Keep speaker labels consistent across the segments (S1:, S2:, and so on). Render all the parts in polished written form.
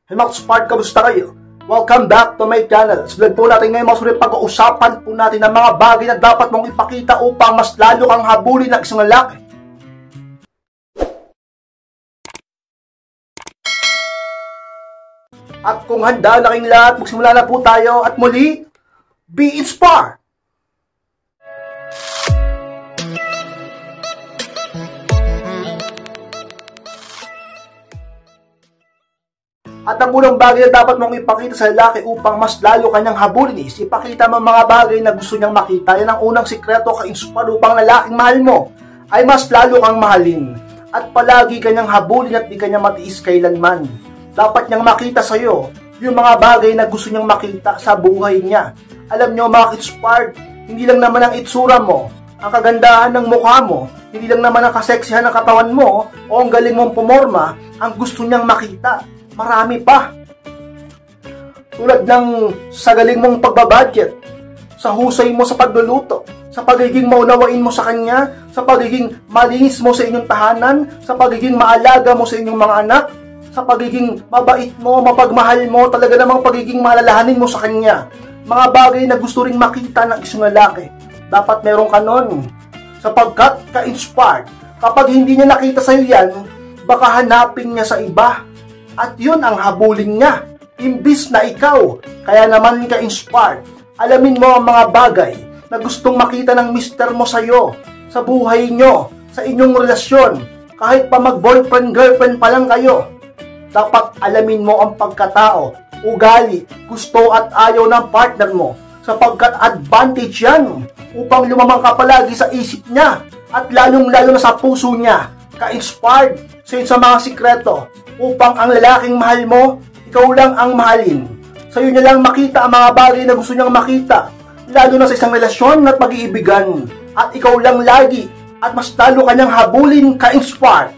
S1: Hey mga Spark, kamusta kayo? Welcome back to my channel. Sa vlog po natin ngayon mga sulit, pag-uusapan po natin ang mga bagay na dapat mong ipakita upang mas lalo kang habulin ng isang lalaki. At kung handa na kayong lahat, magsimula na po tayo at muli, be inspired! At ang unang bagay na dapat mong ipakita sa lalaki upang mas lalo kanyang habulin is ipakita mo mga bagay na gusto niyang makita. Yan ang unang sikreto ka-inspire upang lalaking mahal mo ay mas lalo kang mahalin. At palagi kanyang habulin at di kanya matiis kailanman. Dapat niyang makita sa iyo yung mga bagay na gusto niyang makita sa buhay niya. Alam niyo mga ka-inspired, hindi lang naman ang itsura mo, ang kagandahan ng mukha mo, hindi lang naman ang kaseksihan ng katawan mo o ang galing mong pumorma ang gusto niyang makita. Marami pa. Tulad ng sa galing mong pagbabudget, sa husay mo sa pagluluto, sa pagiging maunawain mo sa kanya, sa pagiging malinis mo sa inyong tahanan, sa pagiging maalaga mo sa inyong mga anak, sa pagiging mabait mo, mapagmahal mo, talaga namang pagiging malalahanin mo sa kanya. Mga bagay na gusto ring makita ng isang lalaki. Dapat meron ka nun. Sapagkat ka-inspired. Kapag hindi niya nakita sa'yo yan, baka hanapin niya sa iba. At yun ang habulin niya, imbis na ikaw. Kaya naman ka-inspired, alamin mo ang mga bagay na gustong makita ng mister mo sa'yo, sa buhay nyo, sa inyong relasyon, kahit pa mag-boyfriend-girlfriend pa lang kayo. Dapat alamin mo ang pagkatao, ugali, gusto at ayaw ng partner mo, sapagkat advantage yan upang lumamang ka palagi sa isip niya at lalong-lalo na sa puso niya. Ka-inspired sa mga sikreto upang ang lalaking mahal mo, ikaw lang ang mahalin. Sa'yo niya lang makita ang mga bagay na gusto niyang makita, lalo na sa isang relasyon at pag-iibigan. At ikaw lang lagi at mas lalo kanyang habulin, ka-inspired.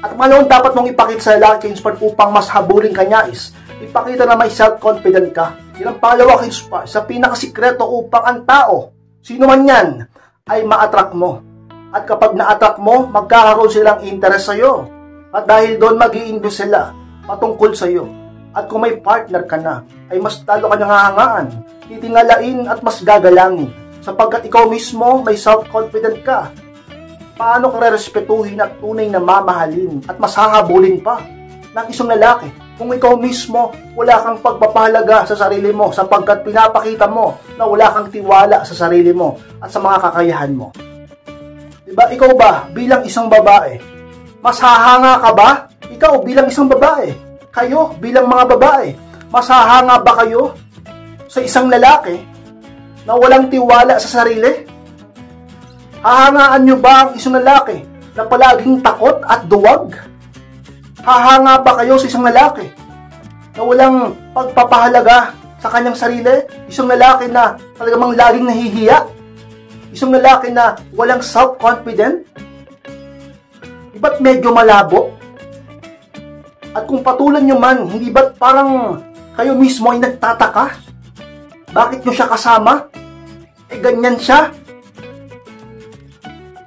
S1: At malawang dapat mong ipakita sa lalaki, ka-inspired, upang mas habulin kanya is ipakita na may self-confident ka. Yan ang pangalawa, ka-inspired, sa pinakasikreto upang ang tao, sino man yan, ay ma-attract mo. At kapag na-attract mo, magkakaroon silang interest sa'yo. At dahil doon mag-i-invest sila patungkol sa'yo. At kung may partner ka na, ay mas talo ka niyang hahangaan, titingalain at mas gagalangin. Sapagkat ikaw mismo may self-confident ka. Paano ka rerespetuhin at tunay na mamahalin at mas hahabulin pa ng isang lalaki kung ikaw mismo wala kang pagpapahalaga sa sarili mo sapagkat pinapakita mo na wala kang tiwala sa sarili mo at sa mga kakayahan mo. Diba, ikaw ba bilang isang babae, mas hahanga ka ba? Ikaw bilang isang babae, kayo bilang mga babae, mas hahanga ba kayo sa isang lalaki na walang tiwala sa sarili? Hahangaan nyo ba ang isang lalaki na palaging takot at duwag? Hahanga ba kayo sa isang lalaki na walang pagpapahalaga sa kanyang sarili? Isang lalaki na talagang laging nahihiya? Isang lalaki na walang self-confident? Ba't medyo malabo? At kung patulan nyo man, hindi ba't parang kayo mismo ay nagtataka? Bakit nyo siya kasama? Ganyan siya?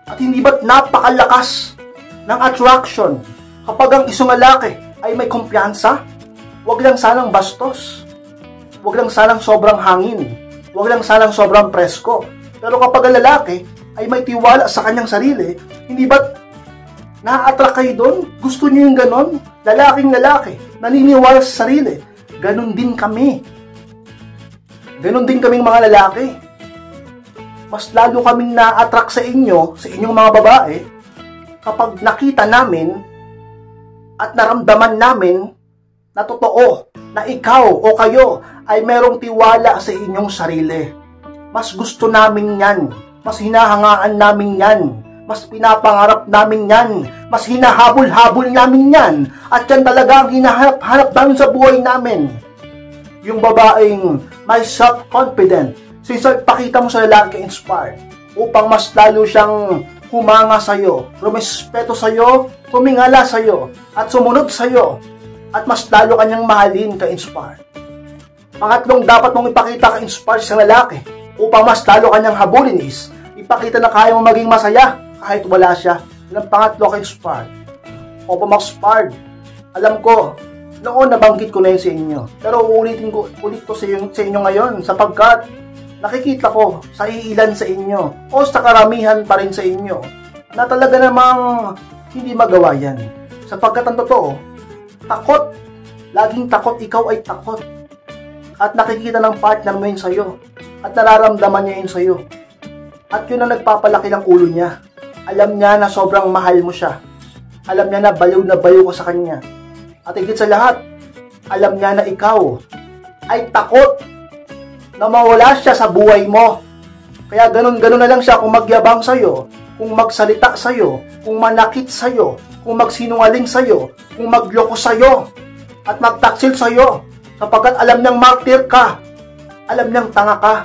S1: At hindi ba't napakalakas ng attraction kapag ang isang lalaki ay may kumpiyansa? Huwag lang sanang bastos. Huwag lang sanang sobrang hangin. Huwag lang sanang sobrang presko. Pero kapag ang lalaki ay may tiwala sa kanyang sarili, hindi ba't na-attract kayo doon? Gusto niyo yung ganon? Lalaking lalaki, naniniwala sa sarili. Ganon din kami. Ganon din kaming mga lalaki. Mas lalo kaming na-attract sa inyo, sa inyong mga babae, kapag nakita namin at naramdaman namin na totoo na ikaw o kayo ay merong tiwala sa inyong sarili. Mas gusto namin yan. Mas hinahangaan namin yan. Mas pinapangarap namin yan. Mas hinahabol-habol namin yan. At yan talaga ang hinahanap namin sa buhay namin. Yung babaeng may self-confident. So ipakita mo sa lalaki, inspired, upang mas lalo siyang humanga sa'yo, rumespeto sa'yo, humingala sa'yo, at sumunod sa'yo, at mas lalo kanyang mahalin, ka-inspired. Pangatlong dapat mong ipakita, ka-inspired, sa lalaki, upang mas lalo kanyang habulin is ipakita na kaya mo maging masaya kahit wala siya. Yan ang pangatlo, ka-inspired. O pa, inspired, alam ko Noon nabanggit ko na yun sa inyo. Pero ulit ko sa inyo ngayon sapagkat nakikita ko sa iilan sa inyo o sa karamihan pa rin sa inyo na talaga namang hindi magawa yan. Sapagkat ang totoo, takot. Laging takot, ikaw ay takot. At nakikita ng partner mo yun sa'yo. At nararamdaman niya yun sa'yo. At yun ang nagpapalaki ng ulo niya. Alam niya na sobrang mahal mo siya. Alam niya na baliw ka sa kanya. At higit sa lahat, alam niya na ikaw ay takot na mawala siya sa buhay mo. Kaya ganun na lang siya kung magyabang sa'yo, kung magsalita sa'yo, kung manakit sa'yo, kung magsinungaling sa'yo, kung magloko sa'yo, at magtaksil sa'yo, sapagkat alam niyang martyr ka, alam niyang tanga ka.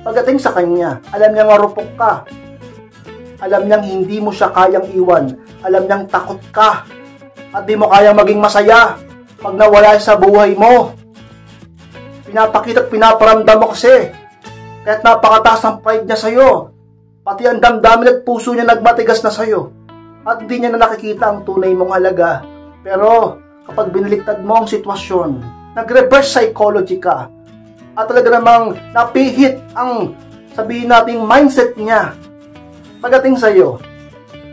S1: Pagdating sa kanya, alam niyang marupok ka, alam niyang hindi mo siya kayang iwan, alam niyang takot ka, at di mo kayang maging masaya pag nawala sa buhay mo. Pinapakita at pinaparamdam mo kasi kahit napakataas ang pride niya sa'yo, pati ang damdamin at puso niya nagmatigas na sa'yo, at hindi niya na nakikita ang tunay mong halaga. Pero kapag binaliktad mo ang sitwasyon, nag-reverse psychology ka, at talaga namang napihit ang sabihin nating mindset niya pagdating sa'yo,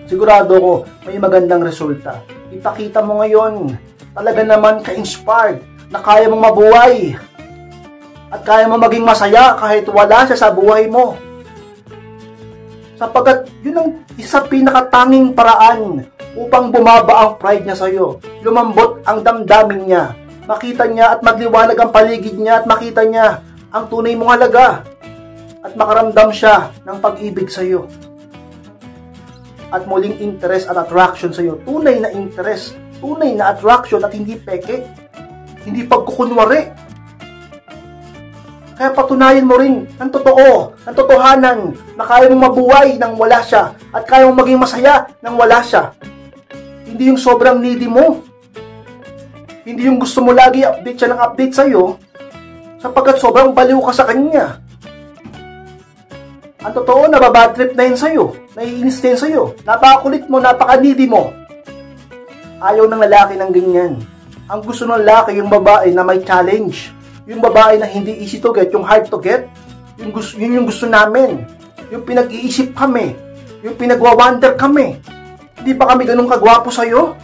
S1: sigurado ko may magandang resulta. Ipakita mo ngayon, talaga naman ka-inspired na kaya mong mabuhay at kaya mo maging masaya kahit wala siya sa buhay mo. Sapagkat yun ang isa pinakatanging paraan upang bumaba ang pride niya sa'yo. Lumambot ang damdamin niya. Makita niya at magliwanag ang paligid niya at makita niya ang tunay mong halaga. At makaramdam siya ng pag-ibig sa'yo. At muling interest at attraction sa'yo. Tunay na interest, tunay na attraction at hindi peke. Hindi pagkukunwari. Kaya patunayan mo rin ng totoo, ng totohanan na kaya mong mabuhay nang wala siya at kaya mong maging masaya nang wala siya. Hindi yung sobrang needy mo. Hindi yung gusto mo lagi update siya ng update sa'yo sapagkat sobrang baliw ka sa kanya. Ang totoo, nababad trip na yun sa'yo. Naiinis na yun sa'yo. Napakakulit mo, napaka-needy mo. Ayaw ng lalaki ng ganyan. Ang gusto ng lalaki yung babae na may challenge. Yung babae na hindi easy to get, yung hard to get. Yun yung gusto namin. Yung pinag-iisip kami. Yung pinagwa-wonder kami. Hindi ba kami ganun kagwapo sa'yo?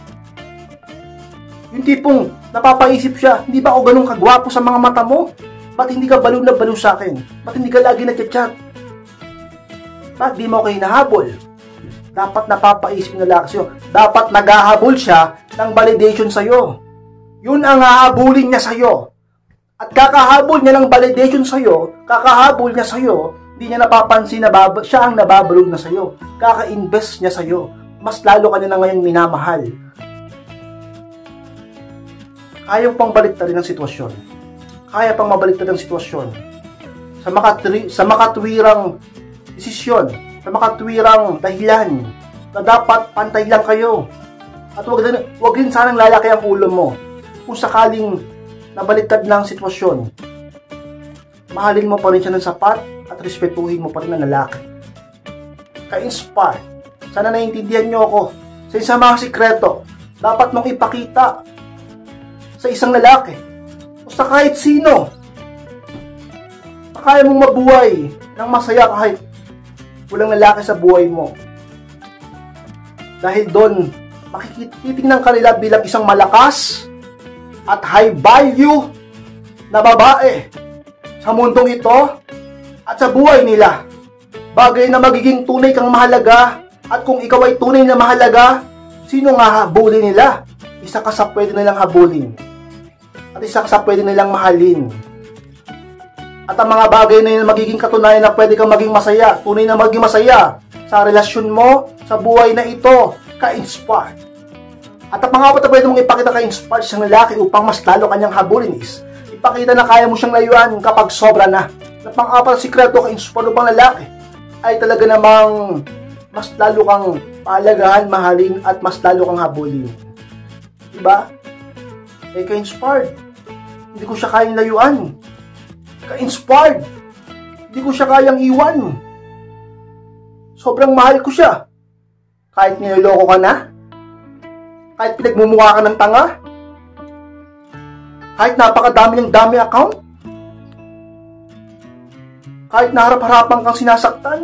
S1: Yung tipong napapaisip siya, hindi ba ako ganun kagwapo sa mga mata mo? Ba't hindi ka baliw na baliw sa akin? Ba't hindi ka lagi nag-chat? Ba't di mo kayo hinahabol? Dapat napapaisip ng lalaki sa'yo. Dapat naghahabol siya ng validation sa'yo. Yun ang hahabulin niya sa'yo. At kakahabol niya ng validation sa'yo, kakahabol niya sa'yo, hindi niya napapansin na siya ang nababalog na sa'yo. Kaka-invest niya sa'yo. Mas lalo ka niya na ngayon minamahal. Kaya pang baliktarin ang sitwasyon. Kaya pang mabaliktarin ang sitwasyon. Sa makatwirang desisyon, sa makatwirang dahilan na dapat pantay lang kayo. At wag din sanang lalaki ang ulo mo. Kung sakaling nabaliktad na ang sitwasyon, mahalin mo pa rin siya ng sapat at respetuhin mo pa rin ang lalaki. Ka-inspire. Sana naiintindihan nyo ako. Sa isang mga sikreto, dapat mong ipakita sa isang lalaki o sa kahit sino na kaya mong mabuhay ng masaya kahit walang lalaki sa buhay mo. Dahil doon, makikititingnan ka nila bilang isang malakas at high value na babae sa mundong ito at sa buhay nila. Bagay na magiging tunay kang mahalaga, at kung ikaw ay tunay na mahalaga, sino nga habulin nila? Isa ka sa pwede nilang habulin at isa ka sa pwede nilang mahalin. At ang mga bagay na yun magiging katunayan na pwede kang maging masaya, tunay na maging masaya sa relasyon mo, sa buhay na ito, ka-inspire. At ang mga apat na pwede mong ipakita ka-inspire siyang lalaki upang mas lalo kanyang habulin is, ipakita na kaya mo siyang layuan kapag sobra na. At pang-apat na sikreto ka-inspire upang lalaki ay talaga namang mas lalo kang pahalagahan, mahalin, at mas lalo kang habulin. Diba? Eh, ka-inspired. Hindi ko siya kayang layuan. Ka-inspired. Hindi ko siya kayang iwan. Sobrang mahal ko siya. Kahit niloloko ka na, kahit pinagmumukha ka ng tanga, Kahit napakadami ng dami account? Kahit naharap-harapan kang sinasaktan?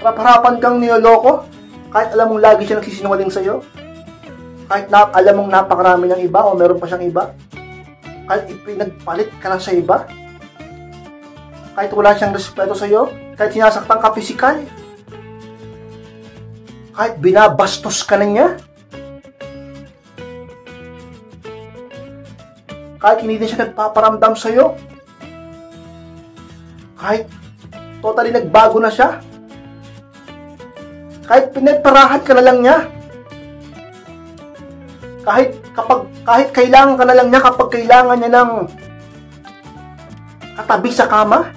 S1: Harap-harapan kang niloloko? Kahit alam mong lagi siya nagsisinungaling sa'yo? Kahit alam mong napakarami ng iba o meron pa siyang iba? Kahit ipinagpalit ka na sa iba? Kahit wala siyang respeto sa'yo? Kahit sinasaktan ka pisikal? Kahit binabastos ka na niya? Kahit hindi din siya nagpaparamdam sa'yo? Kahit totally nagbago na siya? Kahit pinagparahan ka na lang niya? Kahit kailangan ka na lang niya kapag kailangan niya ng katabi sa kama?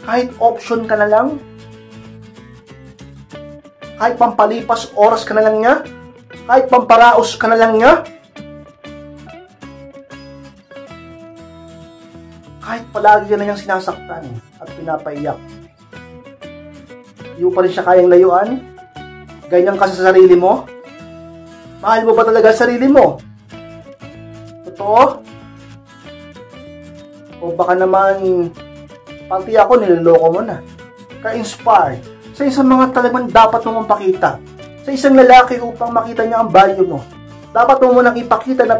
S1: Kahit option ka na lang? Kahit pampalipas oras ka na lang niya? Kahit pamparaos ka na lang niya? Kahit palagi ka na niyang sinasaktan at pinapaiyak, hindi mo pa rin siya kayang layuan? Ganyan ka sa sarili mo? Mahal mo ba talaga sarili mo? Totoo? O baka naman pati ako niloloko mo na? Ka-inspired sa isang mga talagang dapat mong pakita sa isang lalaki upang makita niya ang value mo. Dapat mo munang ipakita na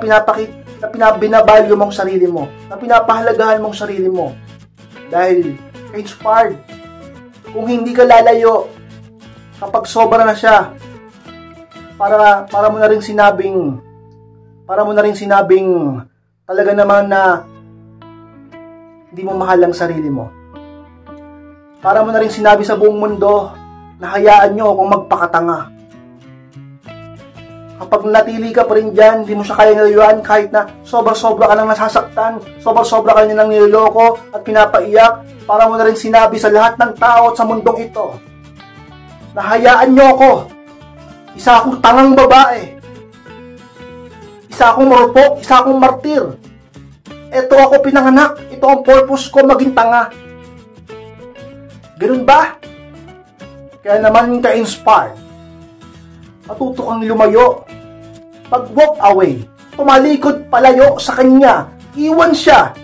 S1: binavalue mong sarili mo, na pinapahalagahan mong sarili mo. Dahil ka-inspired, kung hindi ka lalayo kapag sobra na siya, para mo na rin sinabing talaga naman na hindi mo mahal ang sarili mo. Para mo na rin sinabi sa buong mundo na hayaan nyo kung magpakatanga. Kapag natili ka pa rin dyan, hindi mo siya kaya nilayuan kahit na sobra-sobra ka nang nasasaktan, sobra-sobra ka nilang niloloko at pinapaiyak, para mo na rin sinabi sa lahat ng tao at sa mundong ito na hayaan nyo ako. Isa akong tangang babae. Isa akong marupok, isa akong martir. Ito ako pinanganak, ito ang purpose ko, maging tanga. Ganun ba? Kaya naman ka-inspired. Matuto kang lumayo. Pag-walk away, tumalikod palayo sa kanya. Iwan siya.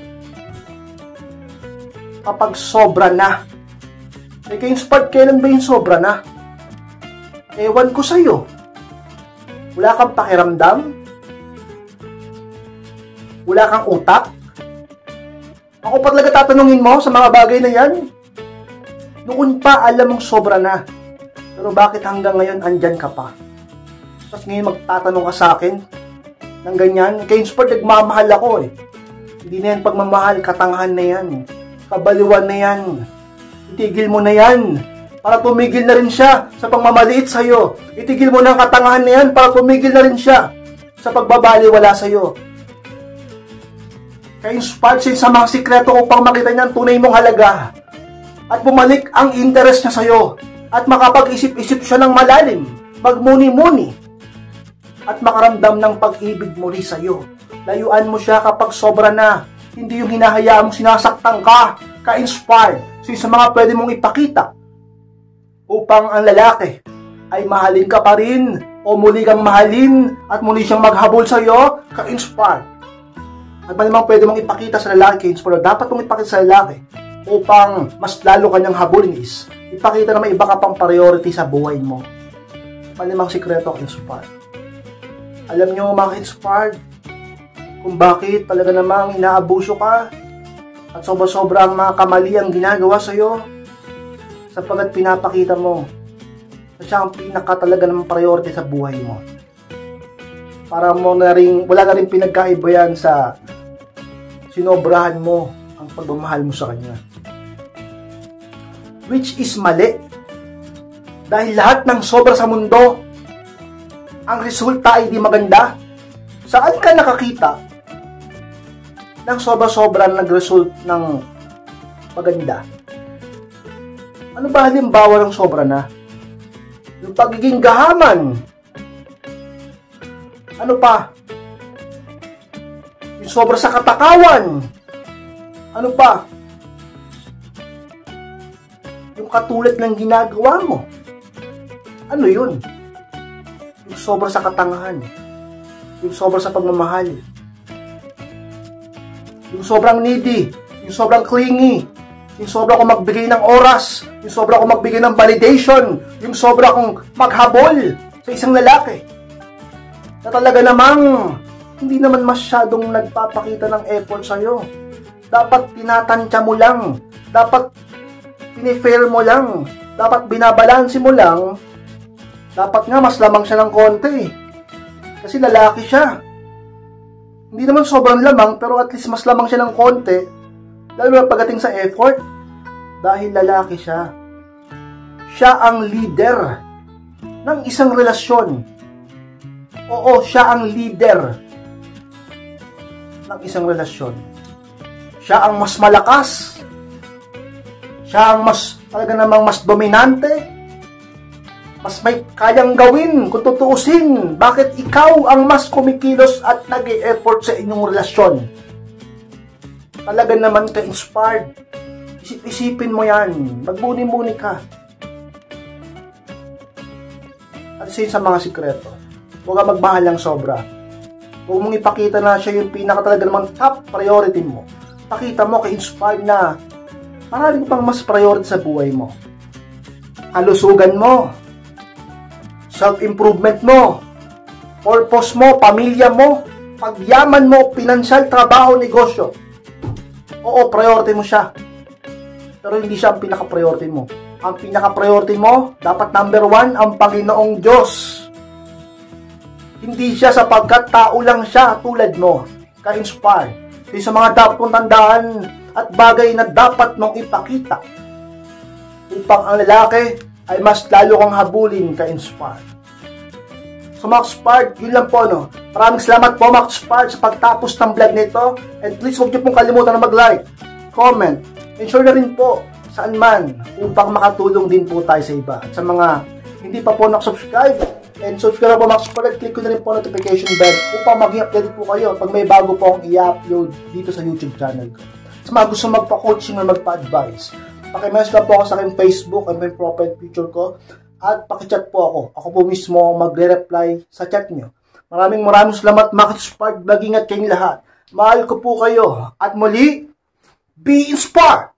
S1: Kapag sobra na. Ka-inspired, kailan ba yung sobra na? Ewan ko sa'yo. Wala kang pakiramdam? Wala kang utak? Ako pa talaga tatanungin mo sa mga bagay na yan? Noon pa alam mong sobra na. Pero bakit hanggang ngayon andyan ka pa? Tapos ngayon magtatanong ka sa akin ng ganyan? Ka-inspired, nagmamahal ako eh. Hindi na yan pagmamahal, katangahan na yan. Kabaliwan na yan. Itigil mo na yan. Para tumigil na rin siya sa pagmamaliit sa'yo. Itigil mo na ang katangahan na yan para tumigil na rin siya sa pagbabaliwala sa'yo. Ka-inspired sa mga sikreto upang makita niya ang tunay mong halaga. At bumalik ang interest niya sa'yo. At makapag-isip-isip siya ng malalim. Magmuni-muni. At makaramdam ng pag-ibig muli sa'yo. Layuan mo siya kapag sobra na. Hindi yung hinahayaan mong sinasaktan ka. Ka-inspired sa mga pwede mong ipakita. Upang ang lalaki ay mahalin ka pa rin o muli kang mahalin at muli siyang maghabol sa'yo. Ka-inspired. At malamang pwede mong ipakita sa lalaki, ka-inspired. Dapat mong ipakita sa lalaki upang mas lalo kanyang habulin is ipakita na may iba ka pang priority sa buhay mo. Malamang sikreto, ka-inspired. Alam nyo mga ka-inspired, kung bakit talaga namang inaabuso ka at sobra-sobra ang mga kamali ang ginagawa sa'yo, sapagkat pinapakita mo na siya ang pinaka talaga namang priority sa buhay mo. Para mo na rin, wala na rin pinagkaiba yan sa sinobrahan mo ang pagmamahal mo sa kanya. Which is mali. Dahil lahat ng sobra sa mundo, ang resulta ay di maganda. Saan ka nakakita ng sobra-sobra nag-result ng maganda? Ano ba halimbawa ng sobra na? Yung pagiging gahaman. Ano pa? Yung sobra sa katakawan. Ano pa? Yung katulad ng ginagawa mo. Ano yun? Yung sobra sa katangahan. yung sobra sa pagmamahal, yung sobrang needy, yung sobrang clingy, yung sobra kong magbigay ng oras, yung sobra kong magbigay ng validation, yung sobra kong maghabol sa isang lalaki na talaga namang hindi naman masyadong nagpapakita ng effort sa'yo. Dapat tinatansya mo lang, dapat pinifair mo lang, dapat binabalansi mo lang, dapat nga mas lamang siya ng konti. Kasi lalaki siya. Hindi naman sobrang lamang, pero at least mas lamang siya ng konti, lalo na pagdating sa effort. Dahil lalaki siya. Siya ang leader ng isang relasyon. Oo, siya ang leader ng isang relasyon. Siya ang mas malakas. Siya ang talaga namang mas dominante. Mas may kayang gawin kung tutuusin. Bakit ikaw ang mas kumikilos at nag-e-effort sa inyong relasyon? Talaga naman ka-inspired. Isip-isipin mo yan. Magbuni-buni ka. At sa mga sikreto, huwag ka magmahal ng sobra. Huwag mong ipakita na siya yung pinaka talaga namang top priority mo. Pakita mo ka-inspired na marami pang mas priority sa buhay mo. Kalusugan mo, self-improvement mo, purpose mo, pamilya mo, pagyaman mo, pinansyal, trabaho, negosyo. Oo, priority mo siya. Pero hindi siya ang pinaka-priority mo. Ang pinaka-priority mo, dapat number 1, ang Panginoong Diyos. Hindi siya sapagkat tao lang siya tulad mo. Ka-inspired. Isa sa mga dapat mong tandaan at bagay na dapat mong ipakita upang ang lalaki ay mas lalo kang habulin ka-inspired. So Max Spark, yun lang po, no? Maraming salamat po Max Spark sa pagtapos ng vlog nito. And please huwag niyo pong kalimutan na mag-like, comment, and share na rin po saan man upang makatulong din po tayo sa iba. At sa mga hindi pa po nakasubscribe, and subscribe po Max Spark, click ko na rin po notification bell upang maging updated po kayo pag may bago po akong i-upload dito sa YouTube channel ko. Sa mga gusto magpa-coaching or magpa-advise, pakimessage lang po ako sa aking Facebook and may profile picture ko at pakichat po ako. Ako po mismo magre-reply sa chat nyo. Maraming salamat Max Spark. Mag-ingat kayong lahat. Mahal ko po kayo. At muli, be inspired!